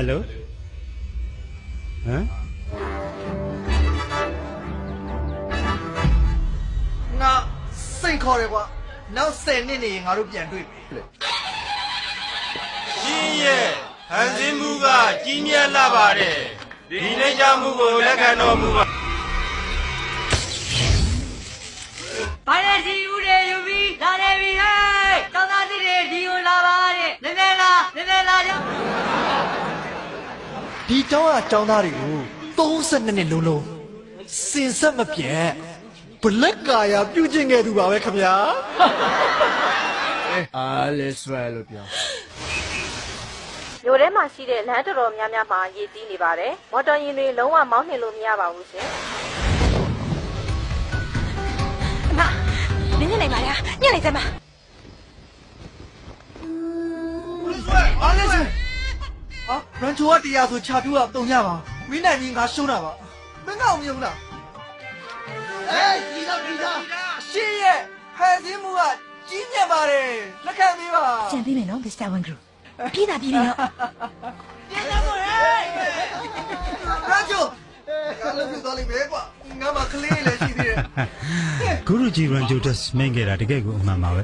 Hello ဟမ်ငါစိတ်ခေါ်တယ်ကွာနောက်10နှစ်နေရင်ငါတို့ပြန်တွေ့ပြီကြီးရဲ့ဟန်စင်းမှုကကြီးမြတ်လာပါတယ်ဒီနေ့ကြောင့်မှုကိုလက်ခံတော်မူပါဘာလဲစီဦးတွေယူပြီးလာနေပြီဟဲ့တောင်းသားစီတွေဒီကိုလာပါတဲ့နည်းနည်းလာကြောင်း ဒီတောင်းကတောင်းသားတွေကို32နှစ်လုံးလုံးစင်ဆက်မပြတ်ဘလက်ကာယာပြုကျင့်ခဲ့သူပါပဲခင်ဗျာအားလဲဆွဲလို့ပြောမြို့ထဲမှာရှိတဲ့လမ်းတော်တော်များများမှာရည်ကြီးနေပါတယ်မော်တော်ယာဉ်တွေလုံးဝမောင်းနှင်လို့မရပါဘူးရှင်နင်းနေပါလားညနေစမ်းပါအားလဲရှင်ဟာရန်ချိုကတရားဆိုခြာပြူကတုံရပါမင်းနိုင်ကြီးငါရှုံးတာပါမင်းကောင်မယုံလားဒီတော့ရှင်းရဲ့ဟန်စင်းမှုကကြီးမြတ်ပါတယ်လက်ခံပေးပါ ကြံပေးမယ်နော် Mr. Wangru ပြေးတာနော်ပြန်လာမို့ဟဲ့ရန်ချိုငါလည်းပြသွားလိမ့်မယ်ကွာငါမှကလေးလည်းရှိသေးတယ်ဂုရုကြီးရန်ဂျိုတက်မင်းခဲ့တာတကယ်ကိုအမှန်ပါပဲ